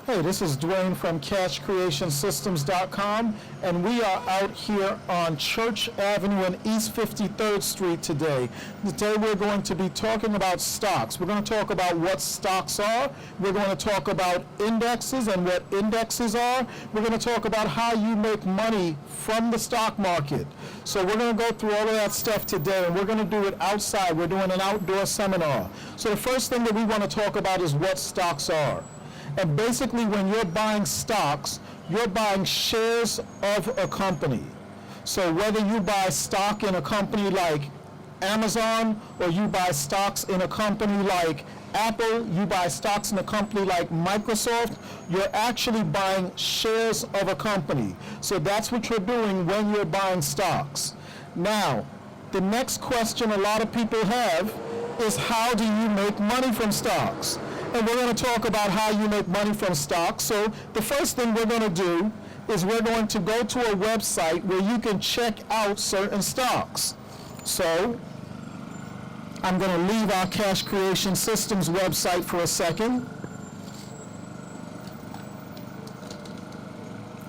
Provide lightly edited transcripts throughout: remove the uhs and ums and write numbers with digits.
Hey, this is Dwayne from CashCreationSystems.com, and we are out here on Church Avenue and East 53rd Street today. Today we're going to be talking about stocks. We're going to talk about what stocks are. We're going to talk about indexes and what indexes are. We're going to talk about how you make money from the stock market. So we're going to go through all of that stuff today, and we're going to do it outside. We're doing an outdoor seminar. So the first thing that we want to talk about is what stocks are. And basically, when you're buying stocks, you're buying shares of a company. So whether you buy stock in a company like Amazon, or you buy stocks in a company like Apple, you buy stocks in a company like Microsoft, you're actually buying shares of a company. So that's what you're doing when you're buying stocks. Now, the next question a lot of people have is, how do you make money from stocks? And we're going to talk about how you make money from stocks. So the first thing we're going to do is we're going to go to a website where you can check out certain stocks. So I'm going to leave our Cash Creation Systems website for a second.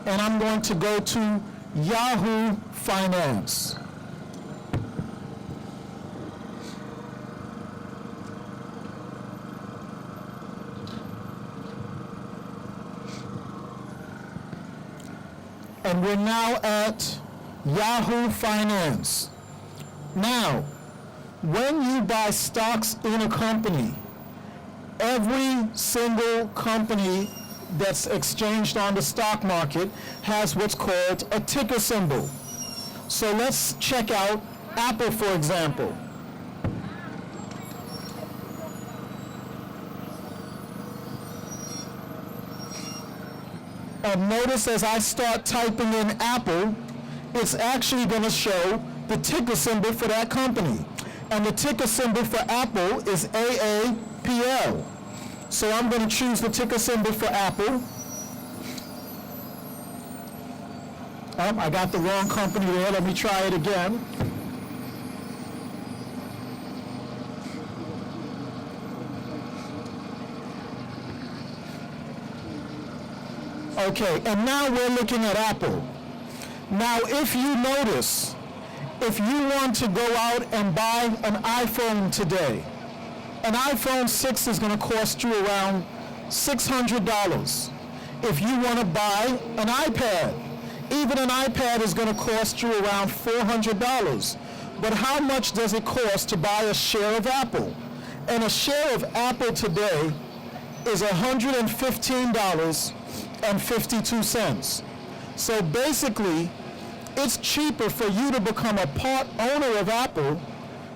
And I'm going to go to Yahoo Finance. And we're now at Yahoo Finance. Now, when you buy stocks in a company, every single company that's exchanged on the stock market has what's called a ticker symbol. So let's check out Apple, for example. And notice as I start typing in Apple, it's actually going to show the ticker symbol for that company. And the ticker symbol for Apple is AAPL. So I'm going to choose the ticker symbol for Apple. I got the wrong company there. Let me try it again. Okay, and now we're looking at Apple. Now, if you notice, if you want to go out and buy an iPhone today, an iPhone 6 is going to cost you around $600. If you want to buy an iPad, even an iPad is going to cost you around $400. But how much does it cost to buy a share of Apple? And a share of Apple today is $115.52. So basically, it's cheaper for you to become a part owner of Apple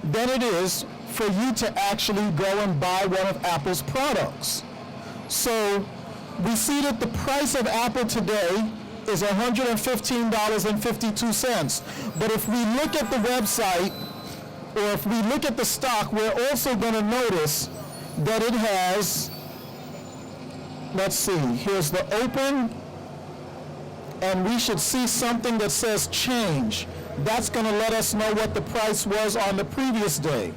than it is for you to actually go and buy one of Apple's products. So we see that the price of Apple today is $115.52. But if we look at the website, or if we look at the stock, we're also going to notice that it has, let's see, here's the open, and we should see something that says change. That's going to let us know what the price was on the previous day.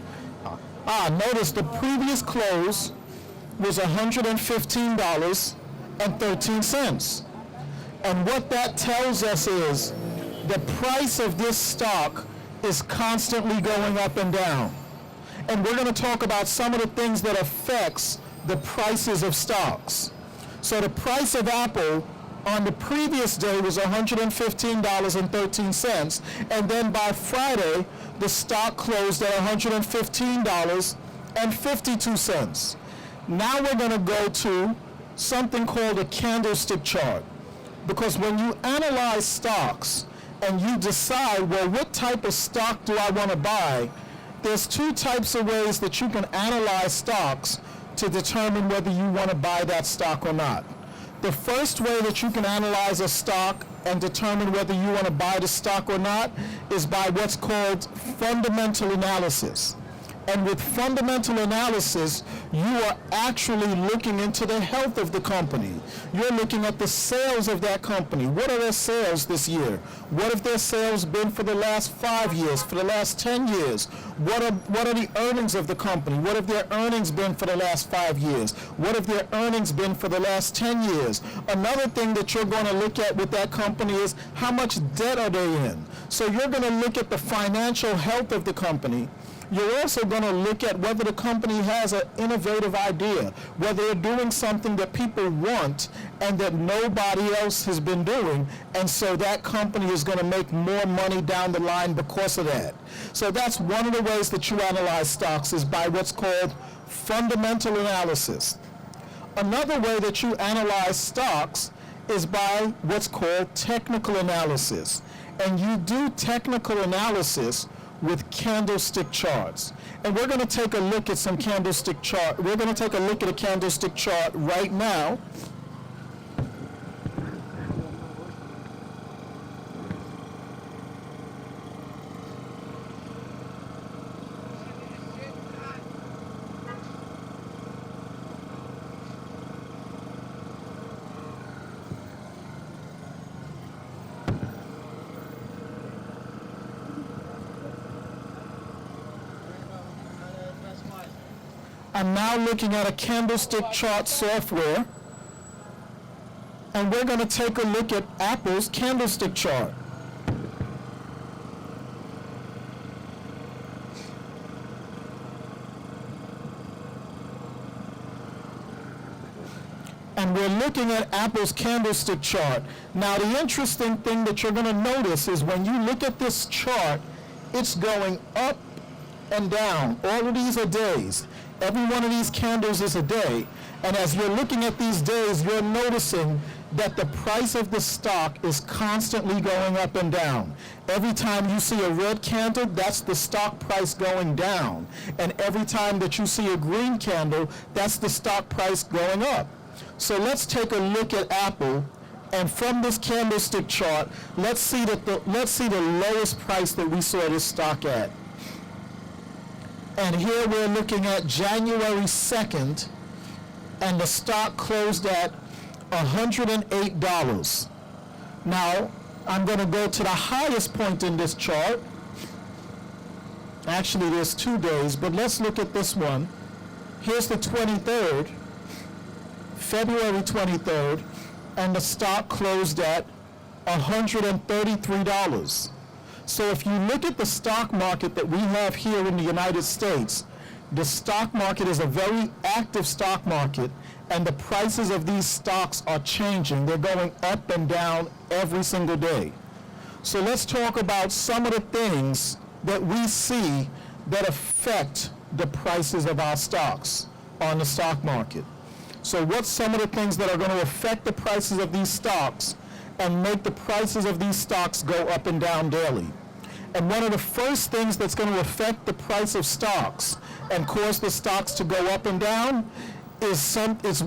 Notice the previous close was $115.13. And what that tells us is the price of this stock is constantly going up and down. And we're going to talk about some of the things that affects the prices of stocks. So the price of Apple on the previous day was $115.13, and then by Friday, the stock closed at $115.52. Now we're going to go to something called a candlestick chart, because when you analyze stocks and you decide, well, what type of stock do I want to buy, there's two types of ways that you can analyze stocks to determine whether you want to buy that stock or not. The first way that you can analyze a stock and determine whether you want to buy the stock or not is by what's called fundamental analysis. And with fundamental analysis, you are actually looking into the health of the company. You're looking at the sales of that company. What are their sales this year? What have their sales been for the last 5 years, for the last 10 years? What are the earnings of the company? What have their earnings been for the last 5 years? What have their earnings been for the last 10 years? Another thing that you're going to look at with that company is how much debt are they in? So you're going to look at the financial health of the company. You're also going to look at whether the company has an innovative idea, whether they're doing something that people want and that nobody else has been doing, and so that company is going to make more money down the line because of that. So that's one of the ways that you analyze stocks, is by what's called fundamental analysis. Another way that you analyze stocks is by what's called technical analysis. And you do technical analysis with candlestick charts. And we're going to take a look at some candlestick chart. We're going to take a look at a candlestick chart right now. I'm now looking at a candlestick chart software, and we're going to take a look at Apple's candlestick chart. And we're looking at Apple's candlestick chart. Now, the interesting thing that you're going to notice is when you look at this chart, it's going up and down. All of these are days. Every one of these candles is a day. And as you're looking at these days, you're noticing that the price of the stock is constantly going up and down. Every time you see a red candle, that's the stock price going down. And every time that you see a green candle, that's the stock price going up. So let's take a look at Apple. And from this candlestick chart, let's see the lowest price that we saw this stock at. And here we're looking at January 2nd, and the stock closed at $108. Now, I'm going to go to the highest point in this chart. Actually, there's 2 days, but let's look at this one. Here's the 23rd, February 23rd, and the stock closed at $133. So if you look at the stock market that we have here in the United States, the stock market is a very active stock market, and the prices of these stocks are changing. They're going up and down every single day. So let's talk about some of the things that we see that affect the prices of our stocks on the stock market. So what's some of the things that are going to affect the prices of these stocks and make the prices of these stocks go up and down daily? And one of the first things that's going to affect the price of stocks and cause the stocks to go up and down is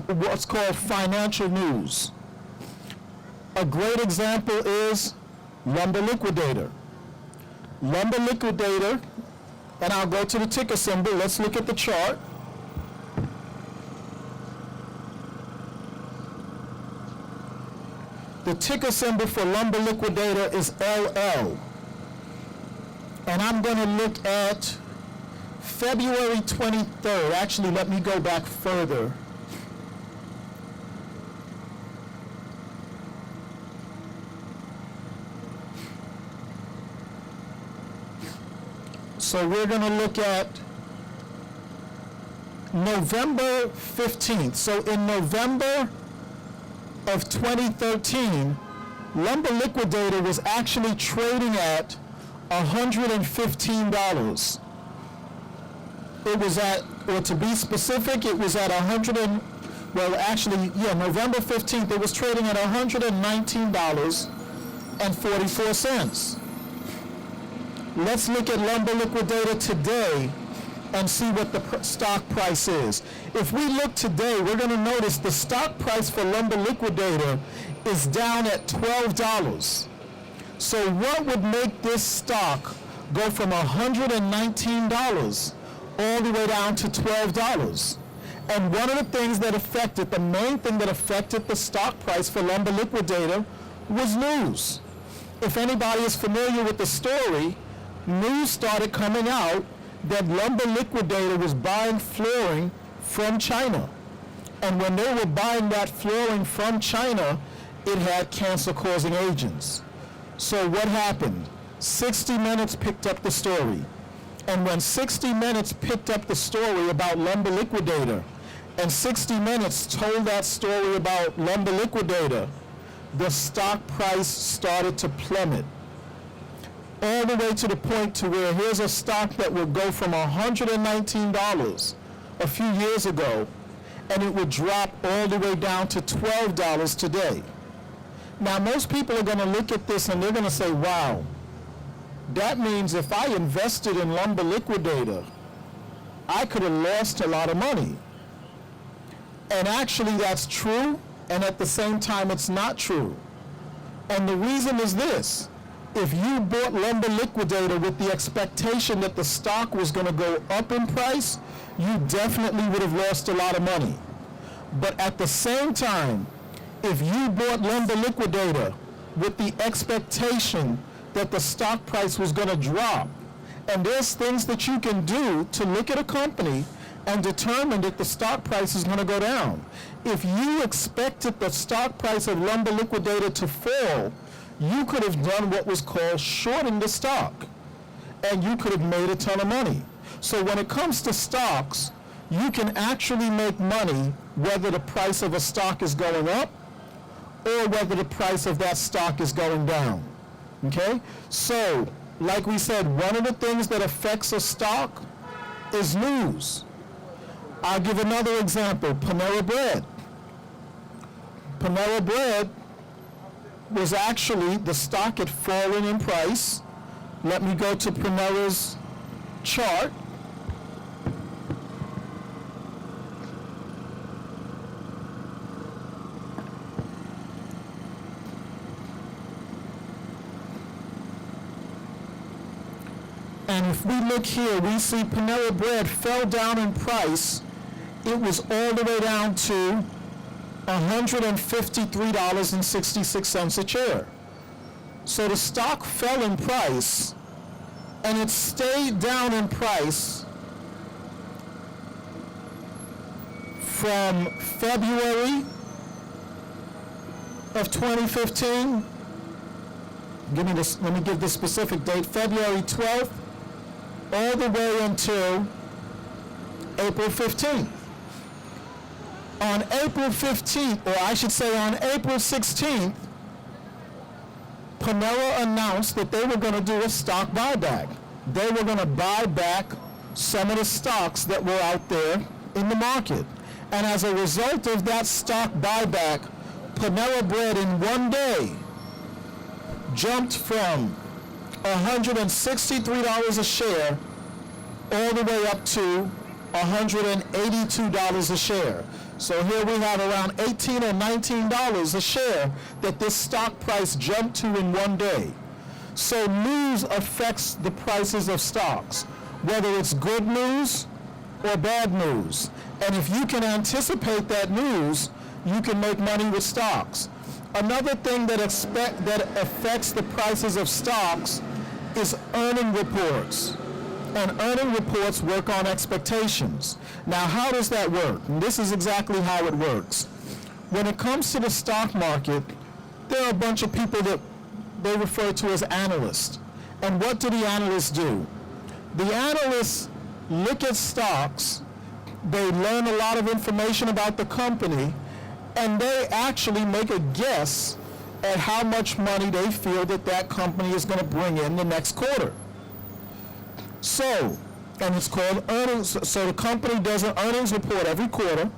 what's called financial news. A great example is Lumber Liquidator. Lumber Liquidator, and I'll go to the ticker symbol. Let's look at the chart. The ticker symbol for Lumber Liquidator is LL. And I'm going to look at February 23rd. Actually, let me go back further. So we're going to look at November 15th. So in November of 2013, Lumber Liquidator was actually trading at $115. It was at, or to be specific, it was at November 15th, it was trading at $119.44. Let's look at Lumber Liquidator today and see what the stock price is. If we look today, we're going to notice the stock price for Lumber Liquidator is down at $12. So what would make this stock go from $119 all the way down to $12. And one of the things that affected, the main thing that affected the stock price for Lumber Liquidator was news. If anybody is familiar with the story, news started coming out that Lumber Liquidator was buying flooring from China. And when they were buying that flooring from China, it had cancer-causing agents. So what happened? 60 Minutes picked up the story. And when 60 Minutes picked up the story about Lumber Liquidator, and 60 Minutes told that story about Lumber Liquidator, the stock price started to plummet. All the way to the point to where here's a stock that would go from $119 a few years ago, and it would drop all the way down to $12 today. Now, most people are going to look at this and they're going to say, wow, that means if I invested in Lumber Liquidator, I could have lost a lot of money. And actually that's true, and at the same time it's not true. And the reason is this: if you bought Lumber Liquidator with the expectation that the stock was going to go up in price, you definitely would have lost a lot of money. But at the same time, if you bought Lumber Liquidator with the expectation that the stock price was going to drop, and there's things that you can do to look at a company and determine that the stock price is going to go down. If you expected the stock price of Lumber Liquidator to fall, you could have done what was called shorting the stock, and you could have made a ton of money. So when it comes to stocks, you can actually make money whether the price of a stock is going up or whether the price of that stock is going down. Okay? So, like we said, one of the things that affects a stock is news. I'll give another example, Panera Bread. Panera Bread was actually, the stock had fallen in price. Let me go to Panera's chart. And if we look here, we see Panera Bread fell down in price. It was all the way down to $153.66 a share. So the stock fell in price, and it stayed down in price from February of 2015. Give me this, let me give the specific date, February 12th, all the way until April 15th. On April 15th, or I should say on April 16th, Panera announced that they were going to do a stock buyback. They were going to buy back some of the stocks that were out there in the market. And as a result of that stock buyback, Panera Bread in one day jumped from $163 a share all the way up to $182 a share. So here we have around $18 or $19 a share that this stock price jumped to in one day. So news affects the prices of stocks, whether it's good news or bad news. And if you can anticipate that news, you can make money with stocks. Another thing that affects the prices of stocks is earning reports. And earning reports work on expectations. Now, how does that work? And this is exactly how it works. When it comes to the stock market, there are a bunch of people that they refer to as analysts. And what do the analysts do? The analysts look at stocks, they learn a lot of information about the company, and they actually make a guess at how much money they feel that that company is going to bring in the next quarter. So, and it's called earnings. So the company does an earnings report every quarter,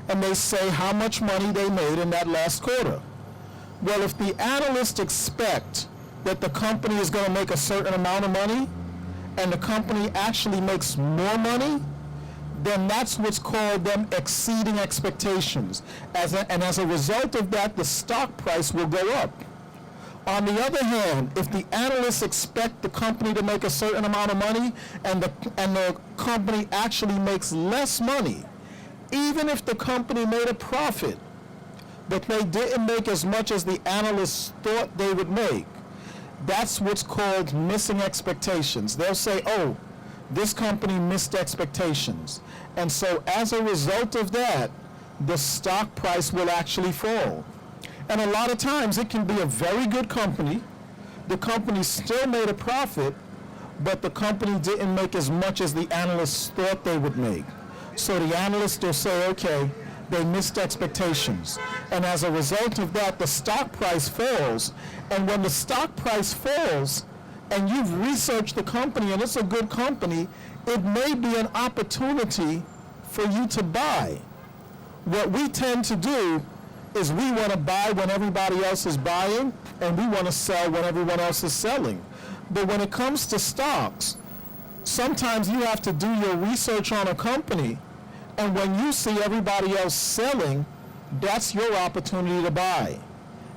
and they say how much money they made in that last quarter. Well, if the analysts expect that the company is going to make a certain amount of money, and the company actually makes more money, then that's what's called them exceeding expectations. And as a result of that, the stock price will go up. On the other hand, if the analysts expect the company to make a certain amount of money and the company actually makes less money, even if the company made a profit, but they didn't make as much as the analysts thought they would make, that's what's called missing expectations. They'll say, oh, this company missed expectations. And so as a result of that, the stock price will actually fall. And a lot of times it can be a very good company. The company still made a profit, but the company didn't make as much as the analysts thought they would make. So the analysts will say, okay, they missed expectations. And as a result of that, the stock price falls. And when the stock price falls, and you've researched the company and it's a good company, it may be an opportunity for you to buy. What we tend to do is we want to buy when everybody else is buying, and we want to sell when everyone else is selling. But when it comes to stocks, sometimes you have to do your research on a company, and when you see everybody else selling, that's your opportunity to buy.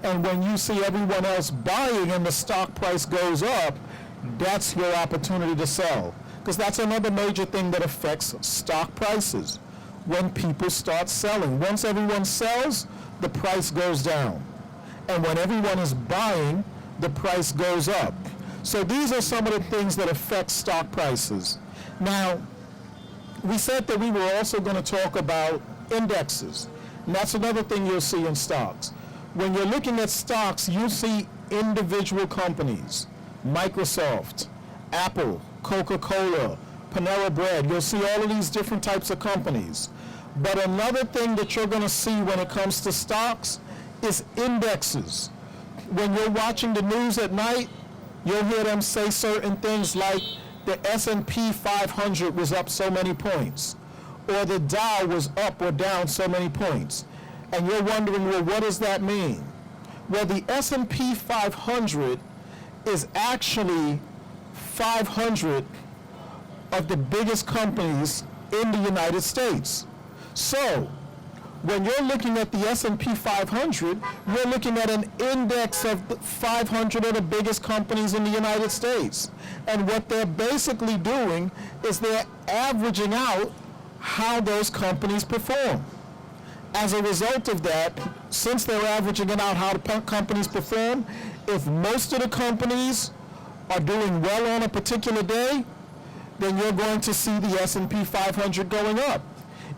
And when you see everyone else buying and the stock price goes up, that's your opportunity to sell. Because that's another major thing that affects stock prices. When people start selling, once everyone sells, the price goes down. And when everyone is buying, the price goes up. So these are some of the things that affect stock prices. Now, we said that we were also going to talk about indexes. And that's another thing you'll see in stocks. When you're looking at stocks, you see individual companies. Microsoft, Apple, Coca-Cola, Panera Bread. You'll see all of these different types of companies. But another thing that you're going to see when it comes to stocks is indexes. When you're watching the news at night, you'll hear them say certain things like the S&P 500 was up so many points, or the Dow was up or down so many points. And you're wondering, well, what does that mean? Well, the S&P 500 is actually 500 of the biggest companies in the United States. So, when you're looking at the S&P 500, you're looking at an index of the 500 of the biggest companies in the United States. And what they're basically doing is they're averaging out how those companies perform. As a result of that, since they're averaging out how the companies perform, if most of the companies are doing well on a particular day, then you're going to see the S&P 500 going up.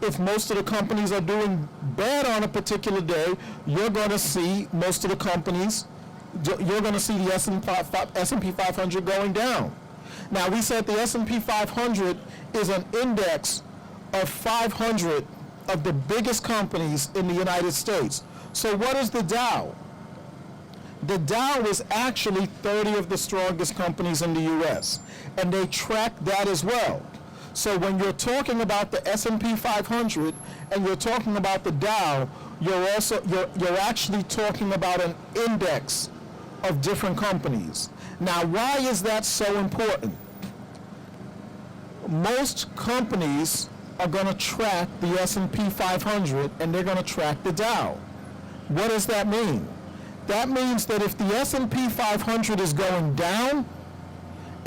If most of the companies are doing bad on a particular day, you're going to see most of the companies, you're going to see the S&P 500 going down. Now, we said the S&P 500 is an index of 500 of the biggest companies in the United States. So what is the Dow? The Dow is actually 30 of the strongest companies in the U.S., and they track that as well. So when you're talking about the S&P 500 and you're talking about the Dow, you're actually talking about an index of different companies. Now, why is that so important? Most companies are going to track the S&P 500 and they're going to track the Dow. What does that mean? That means that if the S&P 500 is going down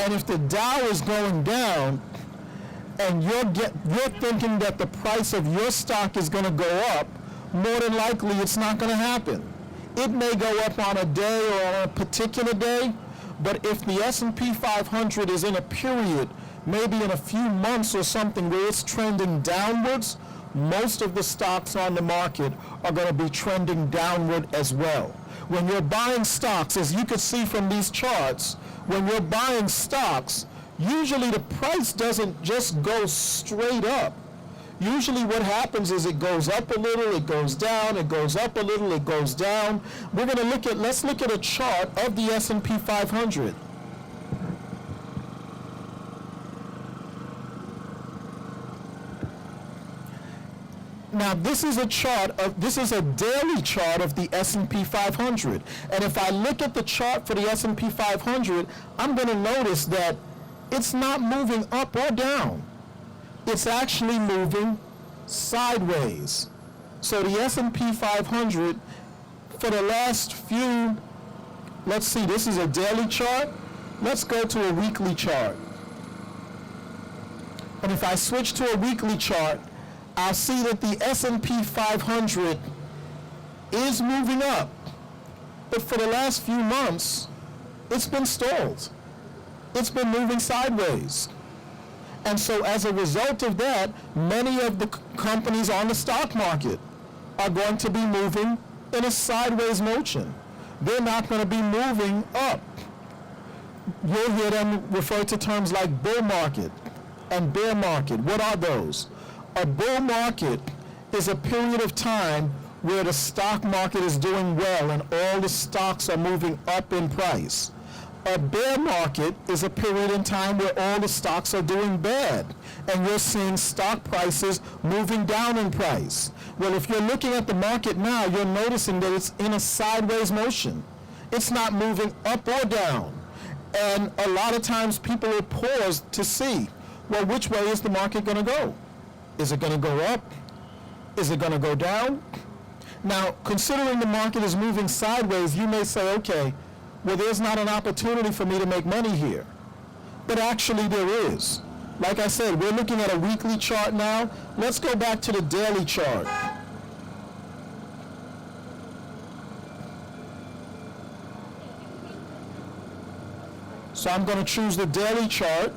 and if the Dow is going down, and you're thinking that the price of your stock is going to go up, more than likely it's not going to happen. It may go up on a day or on a particular day, but if the S&P 500 is in a period, maybe in a few months or something where it's trending downwards, most of the stocks on the market are going to be trending downward as well. When you're buying stocks, as you can see from these charts, when you're buying stocks, usually the price doesn't just go straight up. Usually what happens is it goes up a little, it goes down, it goes up a little, it goes down. Let's look at a chart of the S&P 500. Now this is a daily chart of the S&P 500. And if I look at the chart for the S&P 500, I'm going to notice that it's not moving up or down. It's actually moving sideways. So the S&P 500 for the last few let's see, this is a daily chart. Let's go to a weekly chart. And if I switch to a weekly chart, I'll see that the S&P 500 is moving up. But for the last few months, it's been stalled. It's been moving sideways. And so as a result of that, many of the companies on the stock market are going to be moving in a sideways motion. They're not going to be moving up. You'll hear them refer to terms like bull market and bear market. What are those? A bull market is a period of time where the stock market is doing well and all the stocks are moving up in price. A bear market is a period in time where all the stocks are doing bad and you're seeing stock prices moving down in price. Well, if you're looking at the market now, you're noticing that it's in a sideways motion. It's not moving up or down. And a lot of times people will pause to see, well, which way is the market going to go? Is it going to go up? Is it going to go down? Now, considering the market is moving sideways, you may say, okay, well, there's not an opportunity for me to make money here. But actually there is. Like I said, we're looking at a weekly chart now. Let's go back to the daily chart. So I'm going to choose the daily chart.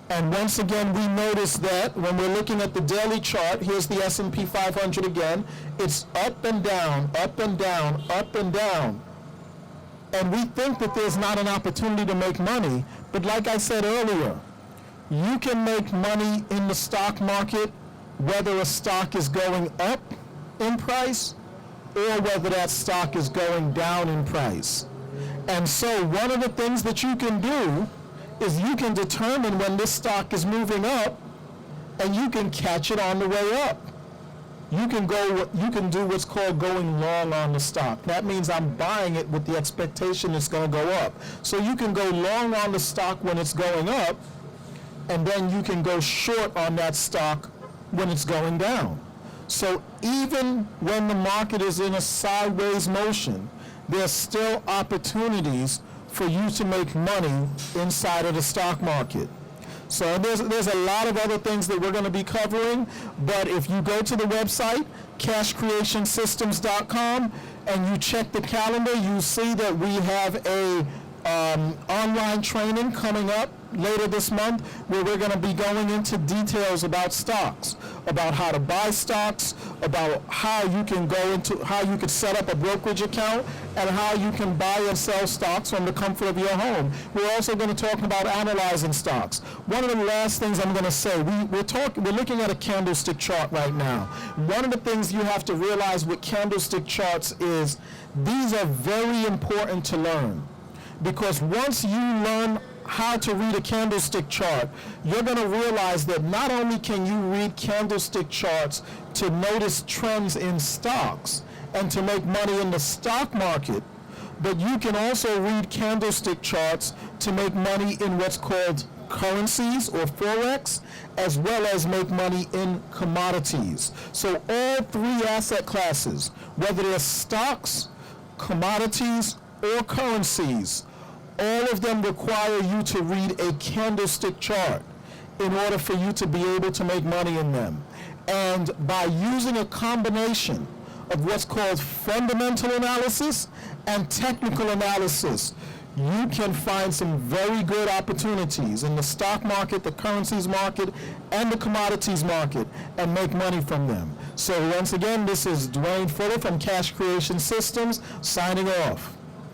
And once again, we notice that when we're looking at the daily chart, here's the S&P 500 again, it's up and down, up and down, up and down. And we think that there's not an opportunity to make money, but like I said earlier, you can make money in the stock market whether a stock is going up in price or whether that stock is going down in price. And so one of the things that you can do is you can determine when this stock is moving up and you can catch it on the way up. You can do what's called going long on the stock. That means I'm buying it with the expectation it's going to go up. So you can go long on the stock when it's going up, and then you can go short on that stock when it's going down. So even when the market is in a sideways motion, there's still opportunities for you to make money inside of the stock market. So there's a lot of other things that we're going to be covering, but if you go to the website, cashcreationsystems.com, and you check the calendar, you see that we have a online training coming up later this month where we're going to be going into details about stocks, about how to buy stocks, about how you can how you could set up a brokerage account, and how you can buy and sell stocks from the comfort of your home. We're also going to talk about analyzing stocks. One of the last things I'm going to say, we're looking at a candlestick chart right now. One of the things you have to realize with candlestick charts is these are very important to learn, because once you learn how to read a candlestick chart, you're going to realize that not only can you read candlestick charts to notice trends in stocks and to make money in the stock market, but you can also read candlestick charts to make money in what's called currencies or forex, as well as make money in commodities. So all three asset classes, whether they're stocks, commodities, or currencies, all of them require you to read a candlestick chart in order for you to be able to make money in them. And by using a combination of what's called fundamental analysis and technical analysis, you can find some very good opportunities in the stock market, the currencies market, and the commodities market, and make money from them. So once again, this is Dwayne Fuller from Cash Creation Systems, signing off.